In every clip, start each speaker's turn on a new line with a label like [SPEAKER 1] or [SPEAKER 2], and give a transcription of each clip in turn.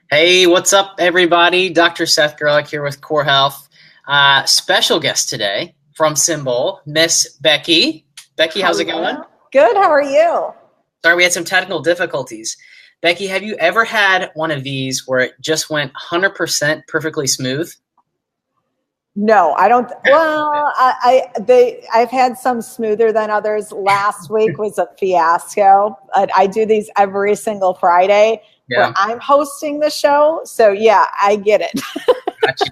[SPEAKER 1] Hey, what's up, everybody? Dr. Seth Gerlach here with Core Health. Special guest today from Symbol, Miss Becky. Becky, how's it going?
[SPEAKER 2] Good. How are you?
[SPEAKER 1] Sorry, we had some technical difficulties. Becky, have you ever had one of these where it just went 100% perfectly smooth?
[SPEAKER 2] No, I don't. Well, I've had some smoother than others. Last week was a fiasco. I do these every single Friday where
[SPEAKER 1] Yeah,
[SPEAKER 2] I'm hosting the show. So yeah, I get it.
[SPEAKER 1] gotcha.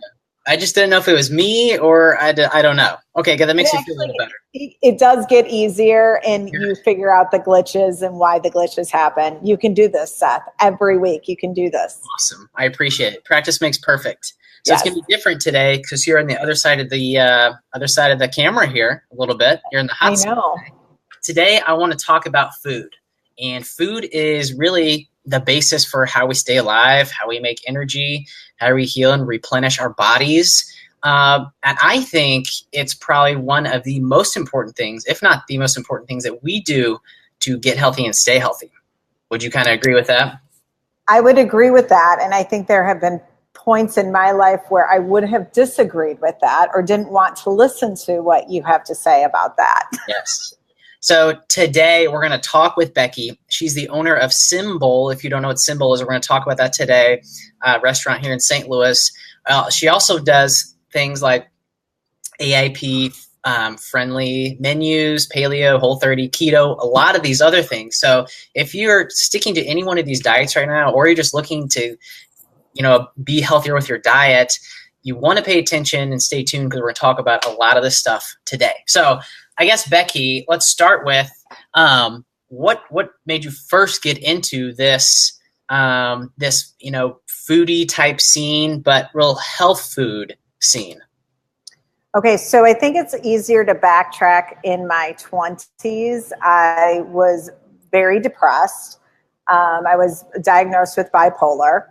[SPEAKER 1] I just didn't know if it was me or I don't know. Okay, good. That
[SPEAKER 2] It
[SPEAKER 1] makes me feel a little
[SPEAKER 2] actually
[SPEAKER 1] better.
[SPEAKER 2] it does get easier, and you figure out the glitches and why the glitches happen. You can do this, Seth. Every week you can do this.
[SPEAKER 1] Awesome. I appreciate it. Practice makes perfect. So it's
[SPEAKER 2] Yes,
[SPEAKER 1] going to be different today because you're on the other side of the camera here a little bit. You're in the
[SPEAKER 2] I
[SPEAKER 1] hot seat.
[SPEAKER 2] know.
[SPEAKER 1] Today I want to talk about food. And food is really the basis for how we stay alive, how we make energy, how we heal and replenish our bodies. And I think it's probably one of the most important things, if not the most important things that we do to get healthy and stay healthy. Would you kind of agree with that?
[SPEAKER 2] I would agree with that. And I think there have been points in my life where I would have disagreed with that or didn't want to listen to what you have to say about that.
[SPEAKER 1] Yes. So today we're going to talk with Becky. She's the owner of Symbol. If you don't know what Symbol is, we're going to talk about that today. Restaurant here in St. Louis. She also does things like AIP friendly menus, Paleo, Whole30, Keto, a lot of these other things. So if you're sticking to any one of these diets right now, or you're just looking to, be healthier with your diet, you want to pay attention and stay tuned because we're going to talk about a lot of this stuff today. So I guess, Becky, let's start with what made you first get into this foodie type scene, but real health food scene.
[SPEAKER 2] Okay, so I think it's easier to backtrack. In my 20s, I was very depressed. I was diagnosed with bipolar.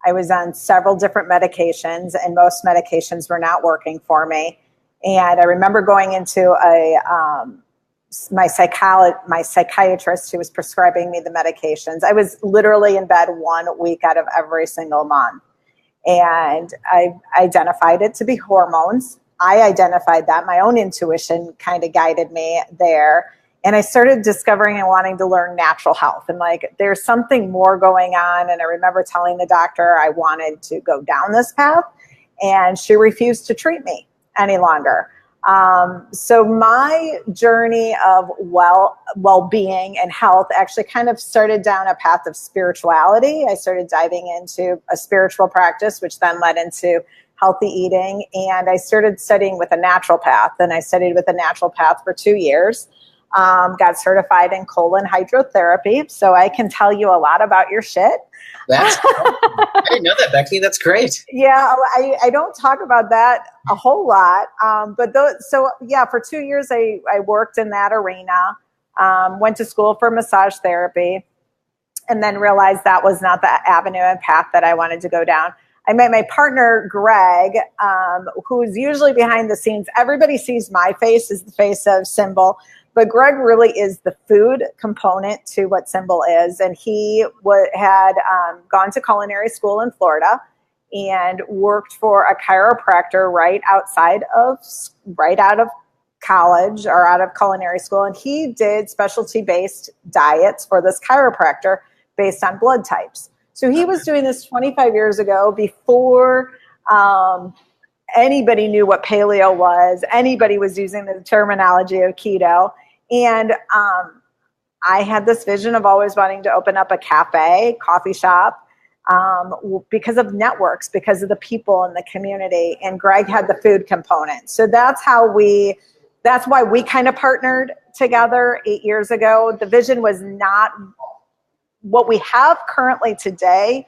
[SPEAKER 2] I was on several different medications, and most medications were not working for me. And I remember going into my psychiatrist who was prescribing me the medications. I was literally in bed 1 week out of every single month. And I identified it to be hormones. I identified that. My own intuition kind of guided me there. And I started discovering and wanting to learn natural health. And there's something more going on. And I remember telling the doctor I wanted to go down this path. And she refused to treat me any longer. So my journey of well-being and health actually kind of started down a path of spirituality. I started diving into a spiritual practice, which then led into healthy eating. And I started studying with a naturopath. And I studied with a naturopath for 2 years. Got certified in colon hydrotherapy. So I can tell you a lot about your shit.
[SPEAKER 1] That's I didn't know that, Becky. That's great.
[SPEAKER 2] Yeah, I don't talk about that a whole lot. For 2 years, I worked in that arena, went to school for massage therapy, and then realized that was not the avenue and path that I wanted to go down. I met my partner, Greg, who's usually behind the scenes. Everybody sees my face as the face of Symbol, but Greg really is the food component to what Symbol is. And he had gone to culinary school in Florida and worked for a chiropractor right out of college or out of culinary school. And he did specialty-based diets for this chiropractor based on blood types. So he was doing this 25 years ago before anybody knew what paleo was. Anybody was using the terminology of keto. And I had this vision of always wanting to open up a coffee shop, because of networks, because of the people in the community. And Greg had the food component. So that's why we kind of partnered together 8 years ago. The vision was not what we have currently today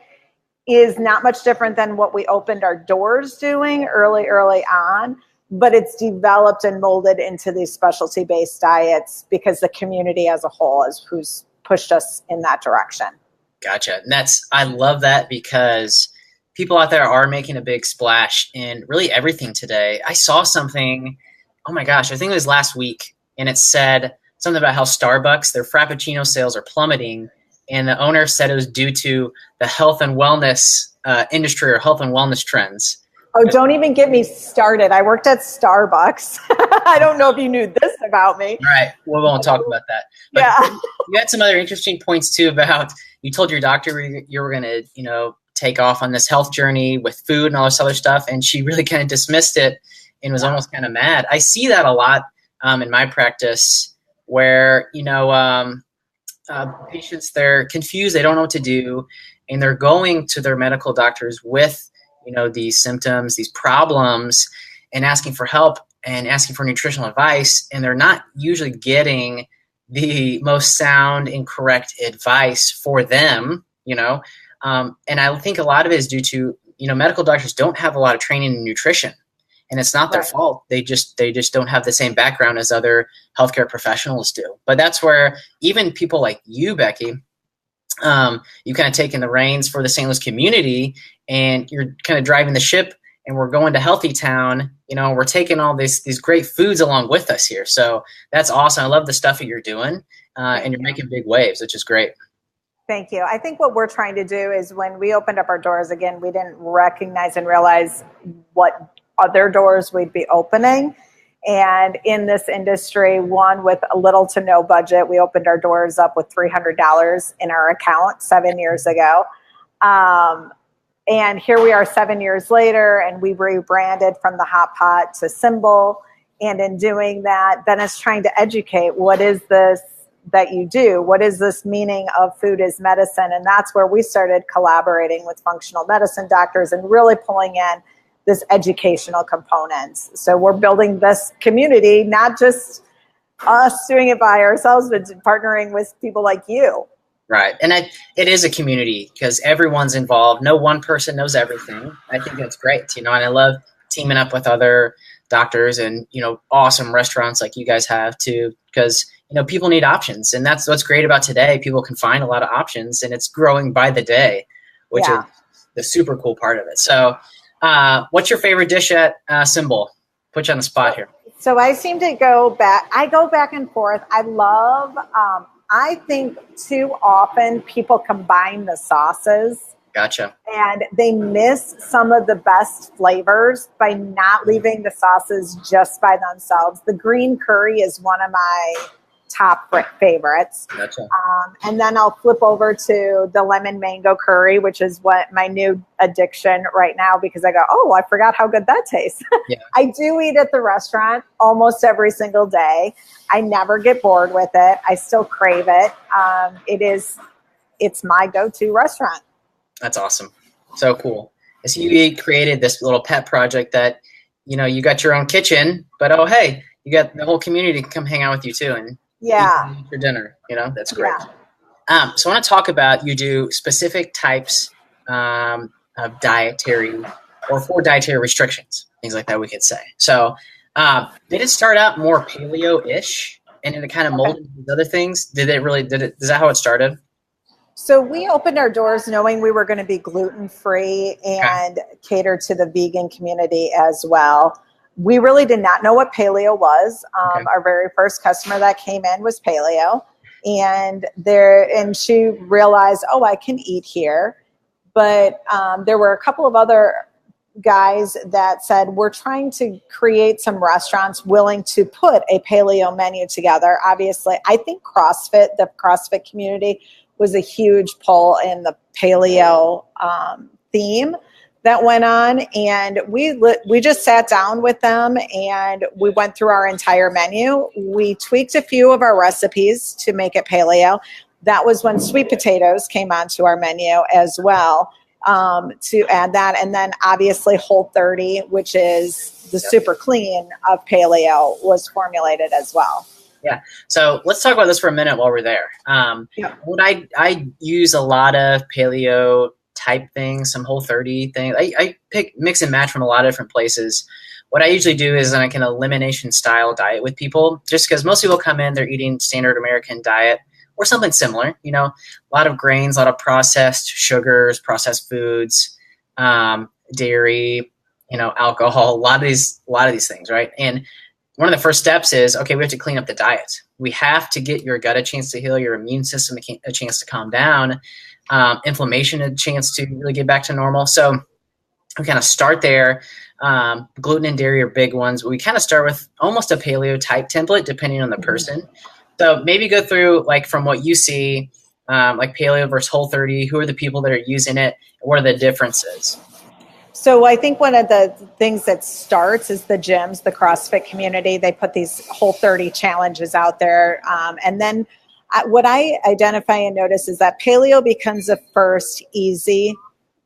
[SPEAKER 2] is not much different than what we opened our doors doing early on, but it's developed and molded into these specialty-based diets because the community as a whole is who's pushed us in that direction.
[SPEAKER 1] Gotcha. And I love that because people out there are making a big splash in really everything today. I saw something, oh my gosh, I think it was last week, and it said something about how Starbucks, their Frappuccino sales are plummeting. And the owner said it was due to the health and wellness industry or health and wellness trends.
[SPEAKER 2] Oh, don't even get me started. I worked at Starbucks. I don't know if you knew this about me.
[SPEAKER 1] All right, we won't talk about that. But
[SPEAKER 2] yeah.
[SPEAKER 1] You had some other interesting points too about, you told your doctor you were going to, take off on this health journey with food and all this other stuff, and she really kind of dismissed it and was almost kind of mad. I see that a lot in my practice where, patients, they're confused, they don't know what to do, and they're going to their medical doctors with, these symptoms, these problems, and asking for help and asking for nutritional advice, and they're not usually getting the most sound and correct advice for them, and I think a lot of it is due to, medical doctors don't have a lot of training in nutrition, and it's not their fault. They just don't have the same background as other healthcare professionals do. But that's where even people like you, Becky, you kind of taking the reins for the St. Louis community, and you're kind of driving the ship, and we're going to Healthy Town. We're taking all these great foods along with us here. So that's awesome. I love the stuff that you're doing, and you're making big waves, which is great.
[SPEAKER 2] Thank you. I think what we're trying to do is when we opened up our doors, again, we didn't recognize and realize what other doors we'd be opening. And in this industry, one with a little to no budget, we opened our doors up with $300 in our account 7 years ago. And here we are 7 years later, and we rebranded from the Hot Pot to Symbol. And in doing that, then it's trying to educate, what is this that you do? What is this meaning of food as medicine? And that's where we started collaborating with functional medicine doctors and really pulling in this educational components. So we're building this community, not just us doing it by ourselves, but partnering with people like you.
[SPEAKER 1] Right. And it is a community because everyone's involved. No one person knows everything. I think that's great, and I love teaming up with other doctors and, awesome restaurants like you guys have too, because, people need options. And that's what's great about today. People can find a lot of options, and it's growing by the day, which is the super cool part of it. So what's your favorite dish at Symbol? Put you on the spot here.
[SPEAKER 2] So I seem to go back. I go back and forth. I love, I think too often people combine the sauces.
[SPEAKER 1] Gotcha.
[SPEAKER 2] And they miss some of the best flavors by not leaving the sauces just by themselves. The green curry is one of my top favorites.
[SPEAKER 1] Gotcha.
[SPEAKER 2] And then I'll flip over to the lemon mango curry, which is what my new addiction right now, because I go, oh, I forgot how good that tastes. Yeah. I do eat at the restaurant almost every single day. I never get bored with it. I still crave it. It's my go-to restaurant.
[SPEAKER 1] That's awesome. So cool. So you created this little pet project that, you got your own kitchen, but oh, hey, you got the whole community to come hang out with you too. And eat for dinner, that's great. Yeah. So I want to talk about, you do specific types of dietary or for dietary restrictions, things like that we could say. So did it start out more paleo-ish and then it kind of molded into other things? Is that how it started?
[SPEAKER 2] So we opened our doors knowing we were going to be gluten-free and cater to the vegan community as well. We really did not know what paleo was. Our very first customer that came in was paleo, and she realized, oh, I can eat here. But there were a couple of other guys that said, we're trying to create some restaurants willing to put a paleo menu together. Obviously, I think the CrossFit community was a huge pull in the paleo theme that went on, and we just sat down with them and we went through our entire menu. We tweaked a few of our recipes to make it paleo. That was when sweet potatoes came onto our menu as well, to add that. And then obviously Whole30, which is the super clean of paleo, was formulated as well.
[SPEAKER 1] Yeah. So let's talk about this for a minute while we're there. What I use a lot of paleo type things, some Whole30 things. I mix and match from a lot of different places. What I usually do is like an elimination style diet with people, just because most people come in, they're eating standard American diet or something similar, a lot of grains, a lot of processed sugars, processed foods, dairy, alcohol, a lot of these things. Right. And one of the first steps is, okay, we have to clean up the diet. We have to get your gut a chance to heal, your immune system a chance to calm down. inflammation a chance to really get back to normal. So we kind of start there. Gluten and dairy are big ones. We kind of start with almost a paleo type template, depending on the person. So maybe go through, like, from what you see, like paleo versus Whole30. Who are the people that are using it? What are the differences?
[SPEAKER 2] So I think one of the things that starts is the gyms, the CrossFit community. They put these Whole30 challenges out there. And then what I identify and notice is that paleo becomes the first easy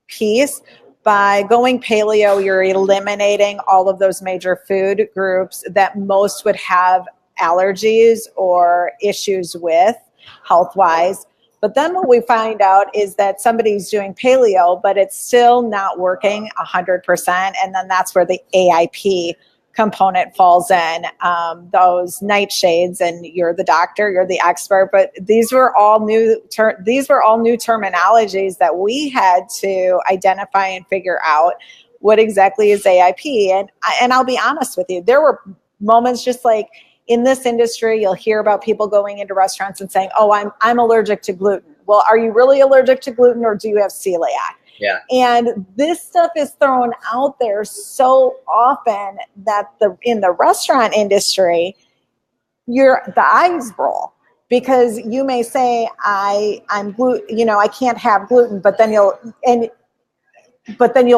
[SPEAKER 2] piece. By going paleo, you're eliminating all of those major food groups that most would have allergies or issues with health-wise. But then what we find out is that somebody's doing paleo, but it's still not working 100%. And then that's where the AIP component falls in, those nightshades. And you're the doctor, you're the expert, but these were all new terminologies that we had to identify and figure out what exactly is AIP. And I'll be honest with you, there were moments just like, in this industry, you'll hear about people going into restaurants and saying, "Oh, I'm allergic to gluten." Well, are you really allergic to gluten, or do you have celiac?
[SPEAKER 1] Yeah.
[SPEAKER 2] And this stuff is thrown out there so often that in the restaurant industry, the eyes roll, because you may say, I'm gluten, I can't have gluten, but then you'll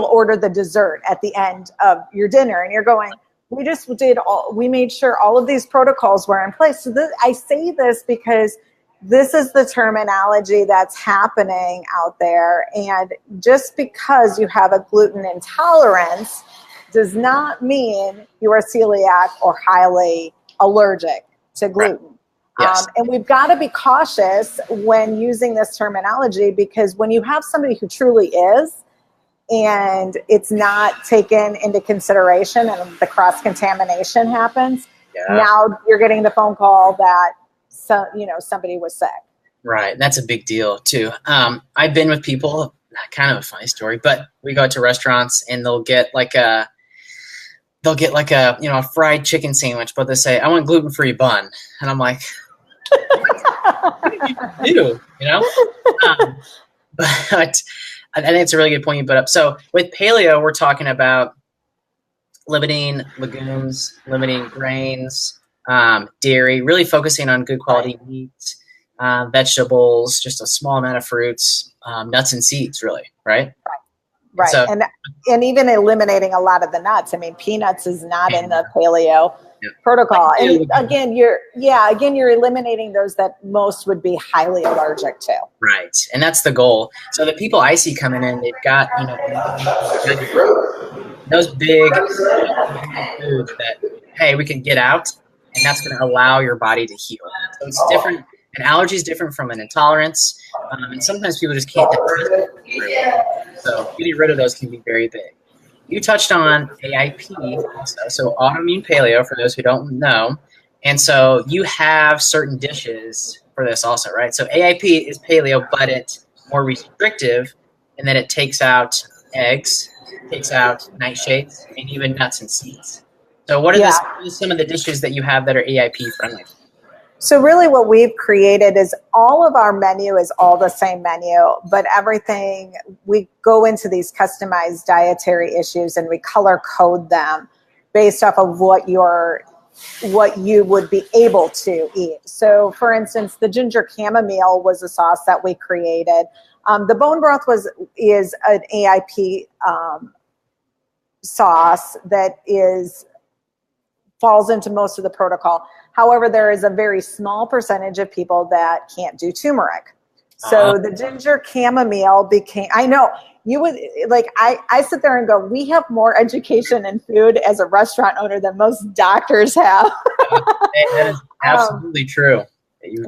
[SPEAKER 2] order the dessert at the end of your dinner, and you're going, we made sure all of these protocols were in place. So I say this because this is the terminology that's happening out there. And just because you have a gluten intolerance does not mean you are celiac or highly allergic to gluten.
[SPEAKER 1] Right. Yes.
[SPEAKER 2] And we've got to be cautious when using this terminology, because when you have somebody who truly is, and it's not taken into consideration and the cross-contamination happens, now you're getting the phone call that somebody was sick.
[SPEAKER 1] Right. That's a big deal too. I've been with people, kind of a funny story, but we go to restaurants and they'll get like a a fried chicken sandwich, but they say, "I want gluten-free bun." And I'm like, what do you do? But I think it's a really good point you put up. So with paleo, we're talking about limiting legumes, limiting grains, dairy, really focusing on good quality meat, vegetables, just a small amount of fruits, nuts and seeds, really, right?
[SPEAKER 2] Right.
[SPEAKER 1] So,
[SPEAKER 2] and even eliminating a lot of the nuts. I mean, peanuts is not in the paleo protocol. And again, you're eliminating those that most would be highly allergic to.
[SPEAKER 1] Right. And that's the goal. So the people I see coming in, they've got, those big foods that, hey, we can get out, and that's going to allow your body to heal. So it's different. An allergy is different from an intolerance. And sometimes people just can't digest it. So getting rid of those can be very big. You touched on AIP also, so autoimmune paleo, for those who don't know. And so you have certain dishes for this also, right? So AIP is paleo, but it's more restrictive in that it takes out eggs, takes out nightshades, and even nuts and seeds. So what are some of the dishes that you have that are AIP friendly?
[SPEAKER 2] So really what we've created is all of our menu is all the same menu, but everything, we go into these customized dietary issues and we color code them based off of what you would be able to eat. So for instance, the ginger chamomile was a sauce that we created. The bone broth is an AIP sauce that falls into most of the protocol. However, there is a very small percentage of people that can't do turmeric. So the ginger chamomile I know you would I sit there and go, we have more education in food as a restaurant owner than most doctors have.
[SPEAKER 1] That is absolutely true.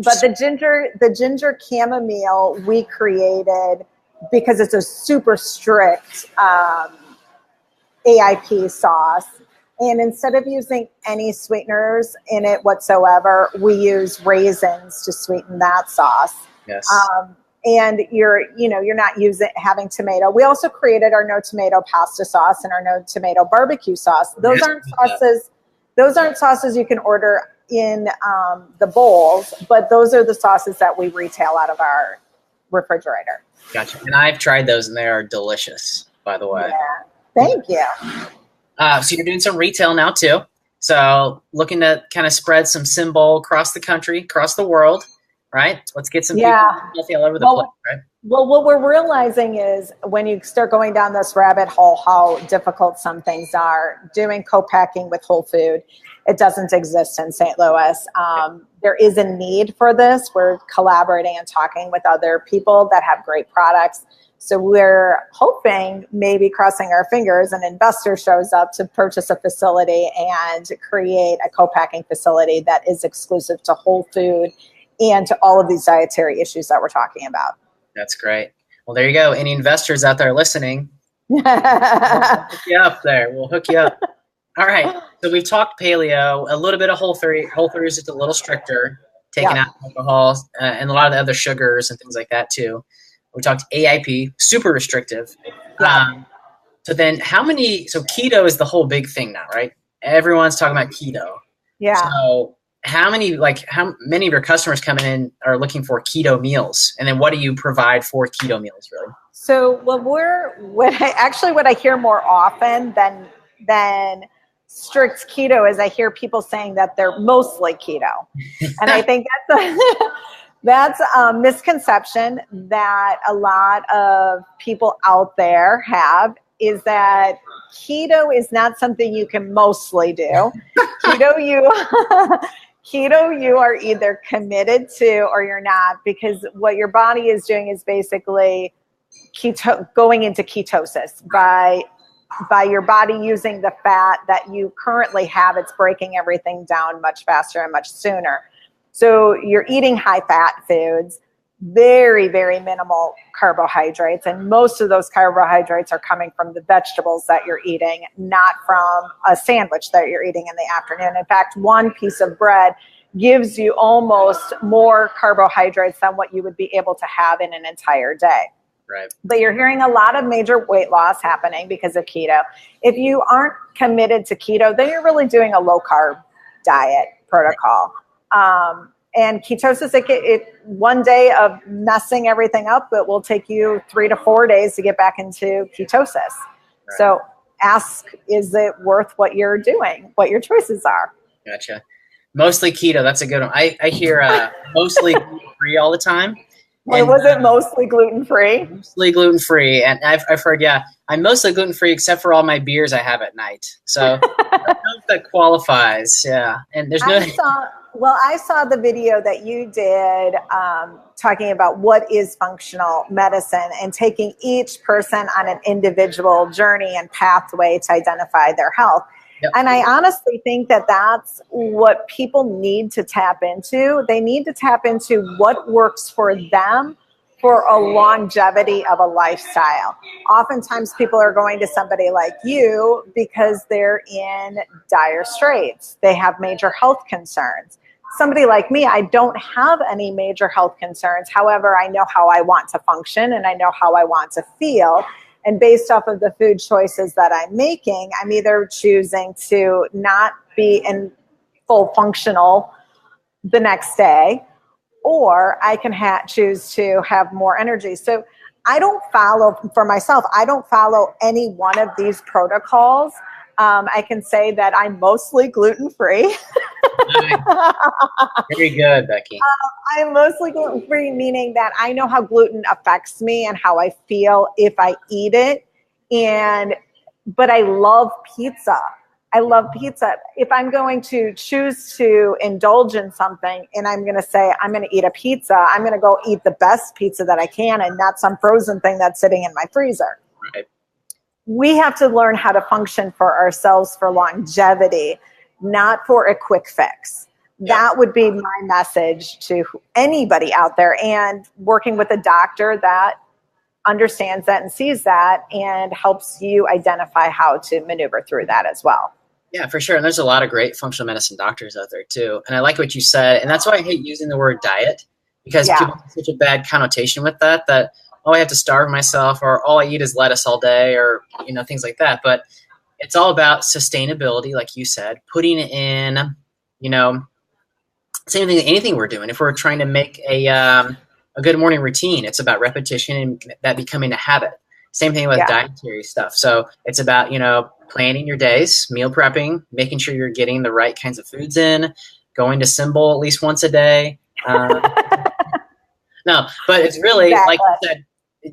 [SPEAKER 2] But the ginger chamomile we created because it's a super strict AIP sauce. And instead of using any sweeteners in it whatsoever, we use raisins to sweeten that sauce.
[SPEAKER 1] Yes.
[SPEAKER 2] And you're not having tomato. We also created our no tomato pasta sauce and our no tomato barbecue sauce. Those aren't sauces. Those aren't sauces you can order in the bowls, but those are the sauces that we retail out of our refrigerator.
[SPEAKER 1] Gotcha. And I've tried those, and they are delicious, by the way.
[SPEAKER 2] Yeah. Thank you.
[SPEAKER 1] So you're doing some retail now too. So looking to kind of spread some Symbol across the country, across the world, right? Let's get some people healthy all over the place, right?
[SPEAKER 2] Well, what we're realizing is when you start going down this rabbit hole, how difficult some things are. Doing co-packing with Whole Food, it doesn't exist in St. Louis. There is a need for this. We're collaborating and talking with other people that have great products. So we're hoping, maybe crossing our fingers, an investor shows up to purchase a facility and create a co-packing facility that is exclusive to Whole Food and to all of these dietary issues that we're talking about.
[SPEAKER 1] That's great. Well, there you go. Any investors out there listening, we'll hook you up there. We'll hook you up. All right. So we've talked paleo, a little bit of Whole Food. Whole Food is just a little stricter, taking out alcohol and a lot of the other sugars and things like that too. We talked AIP, super restrictive. So then so keto is the whole big thing now, right? Everyone's talking about keto.
[SPEAKER 2] Yeah.
[SPEAKER 1] So how many of your customers coming in are looking for keto meals? And then what do you provide for keto meals, really?
[SPEAKER 2] So what I hear more often than strict keto is I hear people saying that they're mostly keto. And I think that's a misconception that a lot of people out there have, is that keto is not something you can mostly do. Keto, you are either committed to or you're not, because what your body is doing is basically going into ketosis by your body using the fat that you currently have. It's breaking everything down much faster and much sooner. So you're eating high fat foods, very, very minimal carbohydrates. And most of those carbohydrates are coming from the vegetables that you're eating, not from a sandwich that you're eating in the afternoon. In fact, one piece of bread gives you almost more carbohydrates than what you would be able to have in an entire day.
[SPEAKER 1] Right.
[SPEAKER 2] But you're hearing a lot of major weight loss happening because of keto. If you aren't committed to keto, then you're really doing a low carb diet protocol. And ketosis, one day of messing everything up, it will take you 3 to 4 days to get back into ketosis. Right. So ask, is it worth what you're doing, what your choices are?
[SPEAKER 1] Gotcha. Mostly keto. That's a good one. I hear mostly gluten-free all the time.
[SPEAKER 2] And, was it mostly gluten-free?
[SPEAKER 1] Mostly gluten-free. And I've heard, I'm mostly gluten-free except for all my beers I have at night. So I don't know if that qualifies. Yeah. And there's no...
[SPEAKER 2] I saw the video that you did talking about what is functional medicine and taking each person on an individual journey and pathway to identify their health. Yep. And I honestly think that that's what people need to tap into. They need to tap into what works for them for a longevity of a lifestyle. Oftentimes people are going to somebody like you because they're in dire straits. They have major health concerns. Somebody like me, I don't have any major health concerns. However, I know how I want to function and I know how I want to feel. And based off of the food choices that I'm making, I'm either choosing to not be in full functional the next day, or I can choose to have more energy. So I don't follow any one of these protocols. I can say that I'm mostly gluten-free.
[SPEAKER 1] Very good, Becky.
[SPEAKER 2] I'm mostly gluten-free, meaning that I know how gluten affects me and how I feel if I eat it. But I love pizza. If I'm going to choose to indulge in something and I'm going to say, I'm going to eat a pizza, I'm going to go eat the best pizza that I can and not some frozen thing that's sitting in my freezer.
[SPEAKER 1] Right.
[SPEAKER 2] We have to learn how to function for ourselves for longevity, not for a quick fix. That would be my message to anybody out there, and working with a doctor that understands that and sees that and helps you identify how to maneuver through that as well.
[SPEAKER 1] Yeah, for sure. And there's a lot of great functional medicine doctors out there too. And I like what you said. And that's why I hate using the word diet, because people have such a bad connotation with that, oh, I have to starve myself, or all I eat is lettuce all day, or, things like that. But it's all about sustainability, like you said, putting in, same thing, anything we're doing. If we're trying to make a a good morning routine. It's about repetition and that becoming a habit. Same thing with dietary stuff. So it's about, planning your days, meal prepping, making sure you're getting the right kinds of foods in, going to Symbol at least once a day. No, but it's really, like you said,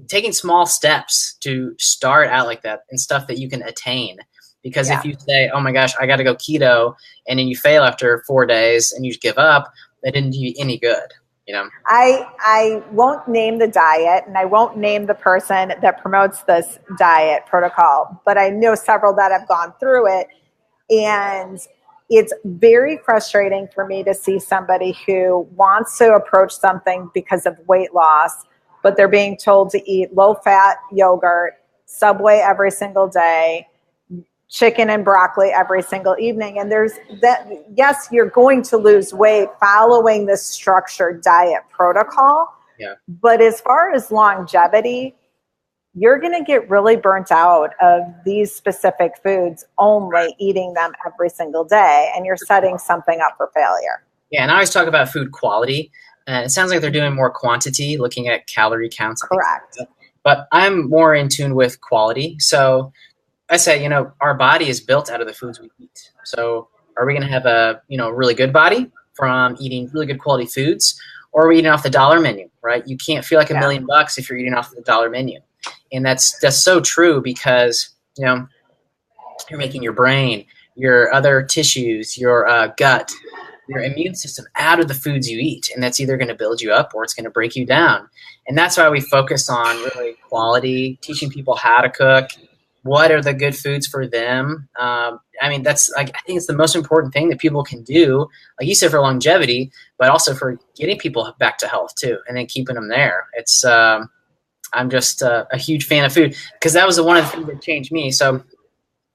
[SPEAKER 1] taking small steps to start out like that and stuff that you can attain. Because if you say, oh my gosh, I got to go keto, and then you fail after 4 days and you just give up, that didn't do you any good.
[SPEAKER 2] I won't name the diet, and I won't name the person that promotes this diet protocol, but I know several that have gone through it. And it's very frustrating for me to see somebody who wants to approach something because of weight loss, but they're being told to eat low-fat yogurt, Subway every single day, chicken and broccoli every single evening. And there's that, yes, you're going to lose weight following this structured diet protocol.
[SPEAKER 1] Yeah.
[SPEAKER 2] But as far as longevity, you're going to get really burnt out of these specific foods, only eating them every single day. And you're setting something up for failure.
[SPEAKER 1] Yeah. And I always talk about food quality. And it sounds like they're doing more quantity, looking at calorie counts.
[SPEAKER 2] Correct.
[SPEAKER 1] But I'm more in tune with quality. So I say, our body is built out of the foods we eat. So are we going to have a, really good body from eating really good quality foods, or are we eating off the dollar menu, right? You can't feel like $1 million if you're eating off the dollar menu. And that's so true because, you're making your brain, your other tissues, your gut, your immune system out of the foods you eat. And that's either going to build you up or it's going to break you down. And that's why we focus on really quality, teaching people how to cook. What are the good foods for them? I think it's the most important thing that people can do, like you said, for longevity, but also for getting people back to health too, and then keeping them there. It's I'm just a huge fan of food because that was one of the things that changed me. So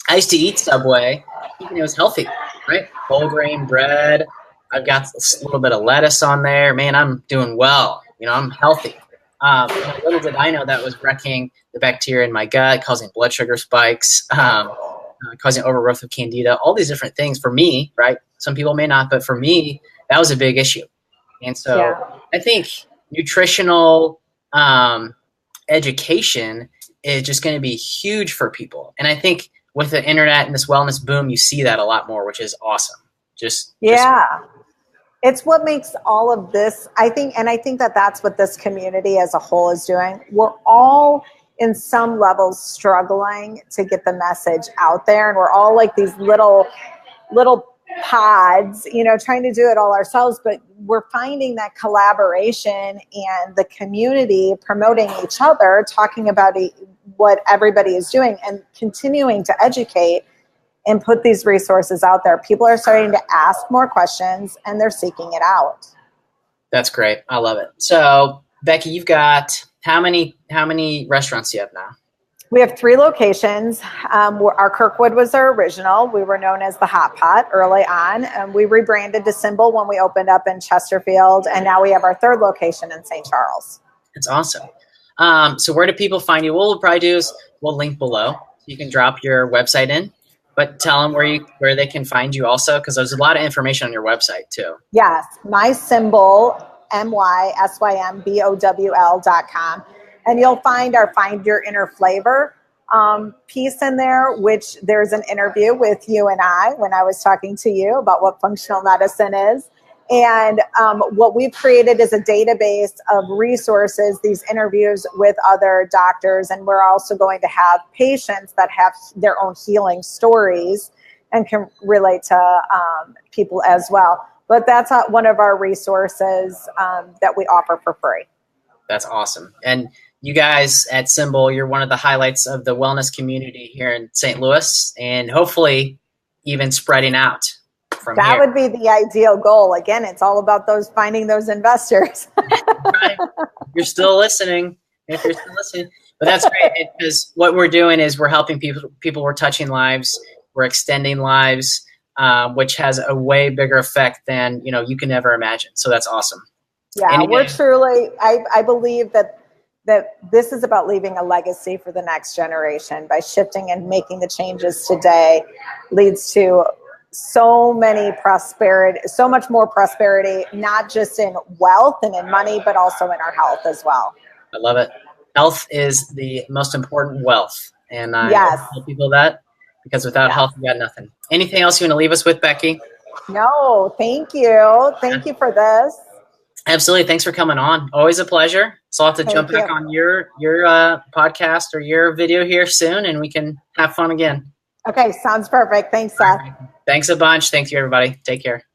[SPEAKER 1] I used to eat Subway, thinking it was healthy, right? Whole grain bread. I've got a little bit of lettuce on there. Man, I'm doing well. I'm healthy. Little did I know that was wrecking the bacteria in my gut, causing blood sugar spikes, causing overgrowth of candida, all these different things for me, right? Some people may not, but for me, that was a big issue. And so I think nutritional education is just going to be huge for people. And I think with the internet and this wellness boom, you see that a lot more, which is awesome.
[SPEAKER 2] It's what makes all of this, I think that that's what this community as a whole is doing. We're all in some levels struggling to get the message out there. And we're all like these little pods, trying to do it all ourselves. But we're finding that collaboration and the community promoting each other, talking about what everybody is doing and continuing to educate and put these resources out there. People are starting to ask more questions and they're seeking it out.
[SPEAKER 1] That's great. I love it. So Becky, you've got how many restaurants do you have now?
[SPEAKER 2] We have 3 locations. Our Kirkwood was our original. We were known as the Hot Pot early on. And we rebranded to Symbol when we opened up in Chesterfield. And now we have our 3rd location in St. Charles.
[SPEAKER 1] That's awesome. So where do people find you? What we'll probably do is we'll link below. You can drop your website in. But tell them where they can find you also, because there's a lot of information on your website too.
[SPEAKER 2] Yes, my Symbol, MySymbowl.com. And you'll find our Find Your Inner Flavor piece in there, which there's an interview with you and I when I was talking to you about what functional medicine is. And what we've created is a database of resources, these interviews with other doctors. And we're also going to have patients that have their own healing stories and can relate to people as well. But that's one of our resources that we offer for free.
[SPEAKER 1] That's awesome. And you guys at Symbol, you're one of the highlights of the wellness community here in St. Louis, and hopefully even spreading out.
[SPEAKER 2] That would be the ideal goal. Again, it's all about finding those investors.
[SPEAKER 1] Right. You're still listening. If you're still listening, but that's great because what we're doing is we're helping people. We're touching lives. We're extending lives, which has a way bigger effect than you can ever imagine. So that's awesome.
[SPEAKER 2] Yeah, we're truly. I believe that this is about leaving a legacy for the next generation by shifting and making the changes today leads to so much more prosperity, not just in wealth and in money, but also in our health as well.
[SPEAKER 1] I love it. Health is the most important wealth. And I tell people that, because without health, you got nothing. Anything else you want to leave us with, Becky?
[SPEAKER 2] No, thank you. Thank you for this.
[SPEAKER 1] Absolutely. Thanks for coming on. Always a pleasure. So I'll have to jump back on your podcast or your video here soon, and we can have fun again.
[SPEAKER 2] Okay, sounds perfect. Thanks, Seth.
[SPEAKER 1] Thanks a bunch. Thank you, everybody. Take care.